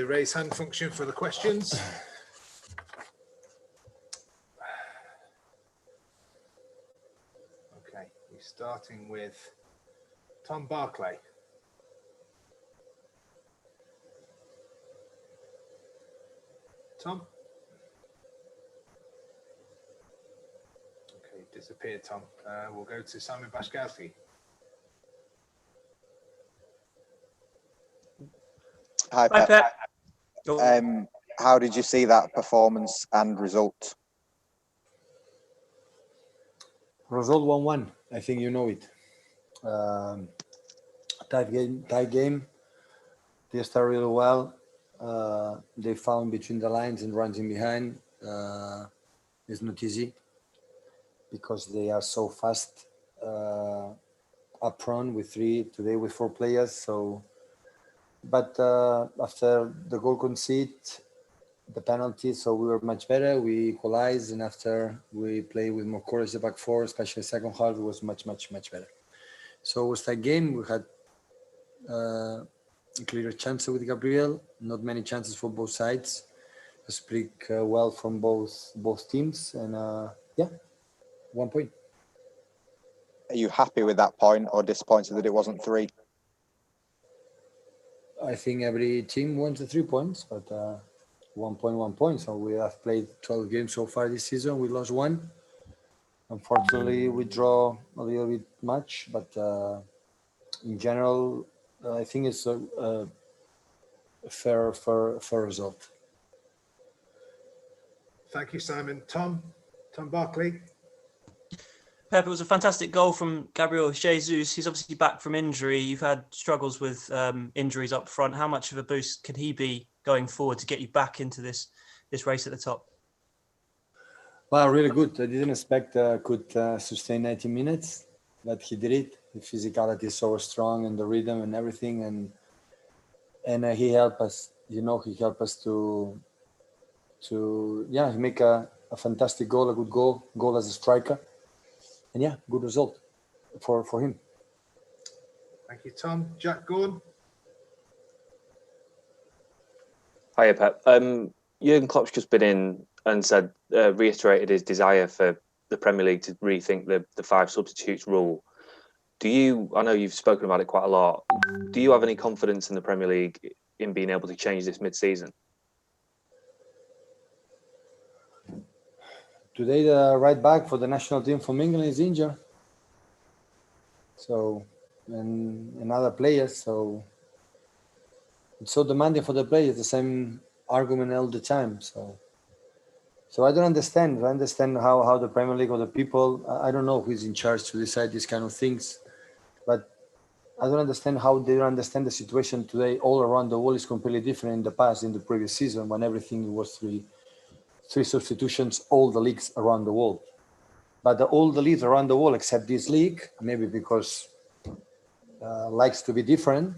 the raise hand function for the questions. Okay, we're starting with Tom Barclay. Tom? Okay, disappeared, Tom. We'll go to Simon Bashkowski. Hi, Pep. How did you see that performance and result? Result 1-1. I think you know it. Tight game. They started really well. They found between the lines and runs in behind. It's not easy because they are so fast up front with 4 players. So, but after the goal conceded, the penalty, so we were much better. We equalized, and after we played with more courage the back four, especially the second half, it was much better. So it was that game. We had a clear chance with Gabriel. Not many chances for both sides. Speak well from both teams, and 1 point. Are you happy with that point, or disappointed that it wasn't 3? I think every team wants the 3 points, but 1 point. So we have played 12 games so far this season. We lost 1. Unfortunately, we draw a little bit much, but in general, I think it's a fair result. Thank you, Simon. Tom Barclay. Pep, it was a fantastic goal from Gabriel Jesus. He's obviously back from injury. You've had struggles with injuries up front. How much of a boost can he be going forward to get you back into this race at the top? Well, really good. I didn't expect could sustain 90 minutes, but he did it. The physicality is so strong, and the rhythm and everything, and he helped us. He helped us to make a fantastic goal, a good goal as a striker, and good result for him. Thank you, Tom. Jack Gorn. Hiya, Pep. Jurgen Klopp's just been in and reiterated his desire for the Premier League to rethink the 5 substitutes rule. I know you've spoken about it quite a lot. Do you have any confidence in the Premier League in being able to change this mid-season? Today, the right back for the national team from England is injured. So, and other players. So, it's so demanding for the players. The same argument all the time. So I don't understand. I understand how the Premier League or the people. I don't know who is in charge to decide these kind of things, but I don't understand how they don't understand the situation today. All around the world is completely different in the past, in the previous season, when everything was three substitutions, all the leagues around the world. But all the leagues around the world, except this league, maybe because likes to be different,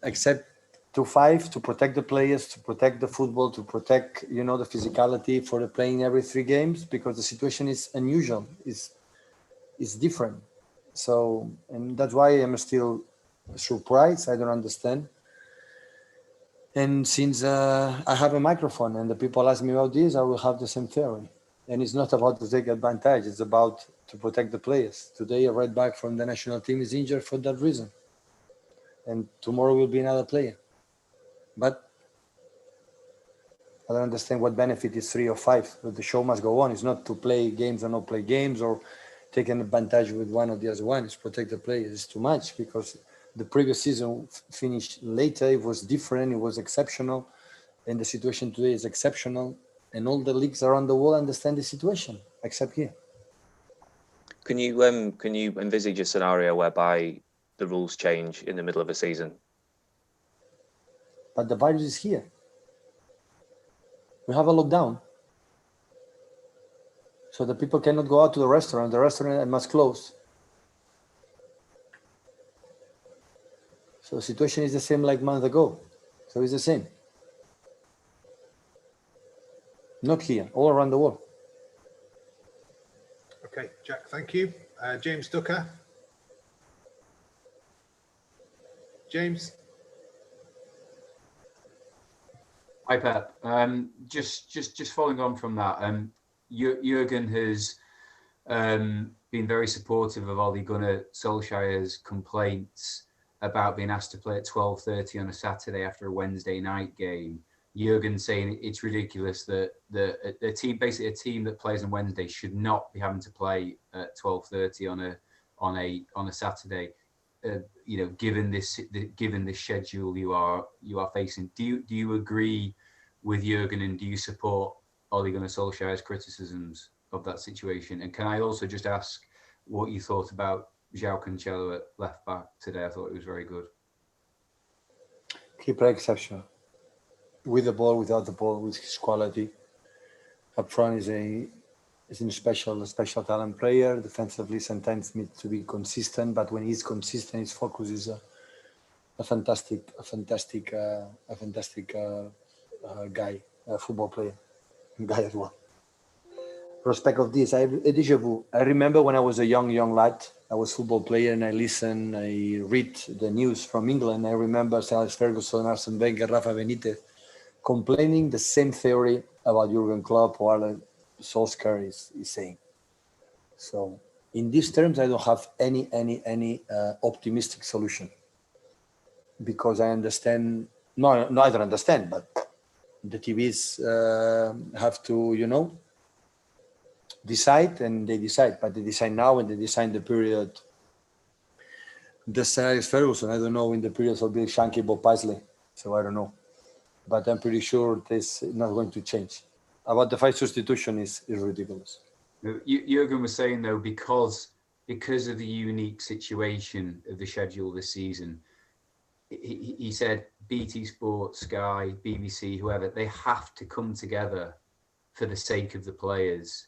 except to 5 to protect the players, to protect the football, to protect the physicality for the playing every 3 games, because the situation is unusual, is different. So, and that's why I'm still surprised. I don't understand. And since I have a microphone and the people ask me about this, I will have the same theory. And it's not about to take advantage. It's about to protect the players. Today, a right back from the national team is injured for that reason. And tomorrow will be another player. But I don't understand what benefit is 3 or 5. But the show must go on. It's not to play games or not play games or take an advantage with one or the other one. It's protect the players. It's too much because the previous season finished later. It was different. It was exceptional. And the situation today is exceptional. And all the leagues around the world understand the situation, except here. Can you envisage a scenario whereby the rules change in the middle of a season? But the virus is here. We have a lockdown. So the people cannot go out to the restaurant. The restaurant must close. So the situation is the same like a month ago. So it's the same. Not here, all around the world. Okay, Jack, thank you. James Ducker. James. Hi, Pep. Just following on from that, Jurgen has been very supportive of Ole Gunnar Solskjaer's complaints about being asked to play at 12:30 on a Saturday after a Wednesday night game. Jurgen saying it's ridiculous that a team that plays on Wednesday should not be having to play at 12:30 on a Saturday. Given the schedule you are facing, do you agree with Jurgen, and do you support Ole Gunnar Solskjaer's criticisms of that situation? And can I also just ask what you thought about Joao Cancelo at left back today? I thought it was very good. Keeper exceptional. With the ball, without the ball, with his quality. Up front is a special talent player. Defensively, sometimes needs to be consistent, but when he's consistent, his focus is a fantastic guy, a football player, guy as well. Prospect of this, a déjà vu. I remember when I was a young lad, I was a football player, and I read the news from England. I remember Sir Alex Ferguson, Arsene Wenger, Rafa Benitez complaining the same theory about Jurgen Klopp or Alan Solskjaer is saying. So in these terms, I don't have any optimistic solution, because I understand. No, I don't understand, but the TVs have to, decide, and they decide. But they decide now, and they decide the period. The Sir Alex Ferguson, I don't know in the period of Bill Shankly, Bob Paisley, so I don't know. But I'm pretty sure this is not going to change. About the 5 substitution is ridiculous. Jurgen was saying, though, because of the unique situation of the schedule this season, he said BT Sport, Sky, BBC, whoever, they have to come together for the sake of the players.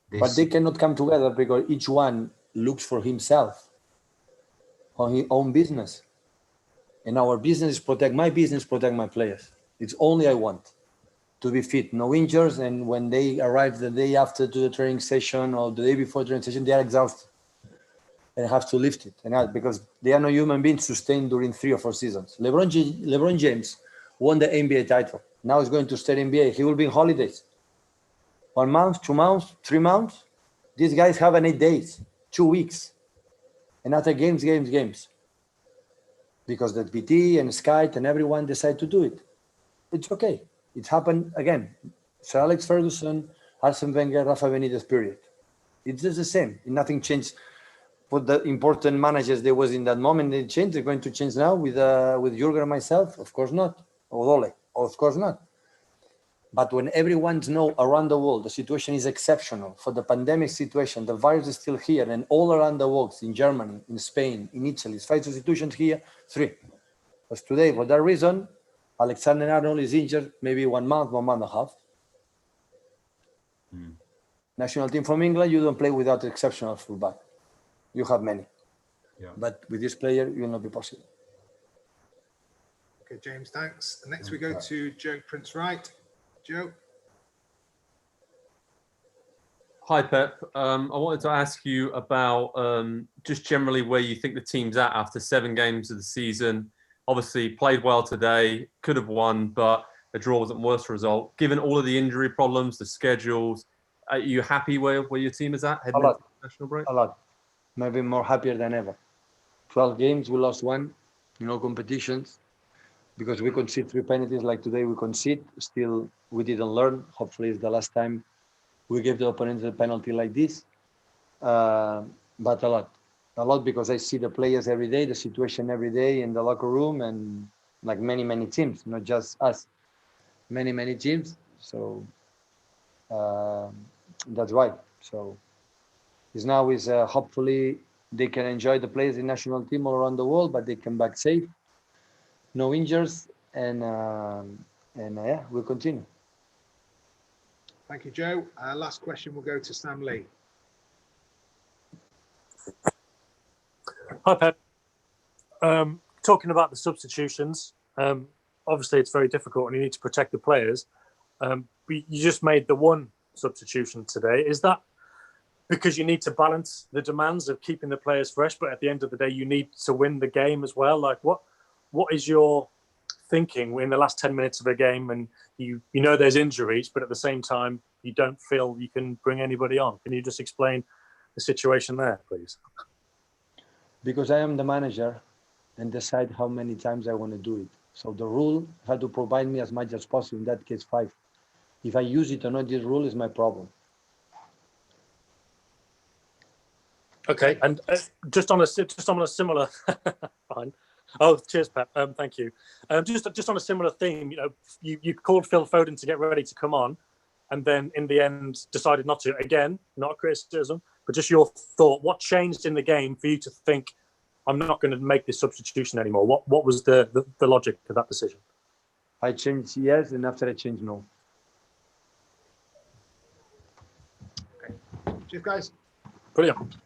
But they cannot come together because each one looks for himself, on his own business. And our business is protect my players. It's only I want to be fit, no injuries. And when they arrive the day after to the training session or the day before the training session, they are exhausted and have to lift it. And because they are no human beings sustained during 3 or 4 seasons. LeBron James won the NBA title. Now he's going to stay in NBA. He will be on holidays. 1 month, 2 months, 3 months. These guys have an 8 days, 2 weeks. And after games. Because the BT and Sky and everyone decide to do it. It's okay. It happened again. Sir Alex Ferguson, Arsene Wenger, Rafa Benitez period. It's just the same. Nothing changed. For the important managers there was in that moment, they changed. They're going to change now with Jurgen and myself? Of course not. Or Ole? Of course not. But when everyone knows around the world, the situation is exceptional. For the pandemic situation, the virus is still here, and all around the world, in Germany, in Spain, in Italy, 5 substitutions here, 3. Because today, for that reason, Alexander-Arnold is injured, maybe 1 month, 1 month and a half. National team from England, you don't play without exceptional fullback. You have many. Yeah. But with this player, it will not be possible. Okay, James, thanks. Next we go to Joe Prince Wright. Joe. Hi, Pep. I wanted to ask you about just generally where you think the team's at after 7 games of the season. Obviously, played well today, could have won, but a draw wasn't the worst result. Given all of the injury problems, the schedules, are you happy where your team is at heading into the national break? A lot. Maybe more happier than ever. 12 games, we lost 1 in all competitions. Because we concede 3 penalties like today we concede. Still, we didn't learn. Hopefully it's the last time we give the opponent a penalty like this. But a lot because I see the players every day, the situation every day in the locker room, and like many teams, not just us, many teams. So that's why. So it's now hopefully they can enjoy the players in national team all around the world, but they come back safe, no injuries, and yeah, we'll continue. Thank you, Joe. Last question will go to Sam Lee. Hi, Pep. Talking about the substitutions, obviously it's very difficult and you need to protect the players. But you just made the 1 substitution today. Is that because you need to balance the demands of keeping the players fresh, but at the end of the day, you need to win the game as well? Like, what is your thinking in the last 10 minutes of a game, and you know there's injuries, but at the same time you don't feel you can bring anybody on? Can you just explain the situation there, please? Because I am the manager and decide how many times I want to do it. So the rule had to provide me as much as possible. In that case, 5. If I use it or not, this rule is my problem. Okay, and just on a similar, fine. Oh, cheers, Pep. Thank you. Just on a similar theme, you called Phil Foden to get ready to come on, and then in the end decided not to. Again, not a criticism, but just your thought. What changed in the game for you to think, I'm not going to make this substitution anymore? What was the logic of that decision? I changed yes, and after I changed no. Okay. Cheers, guys. Brilliant.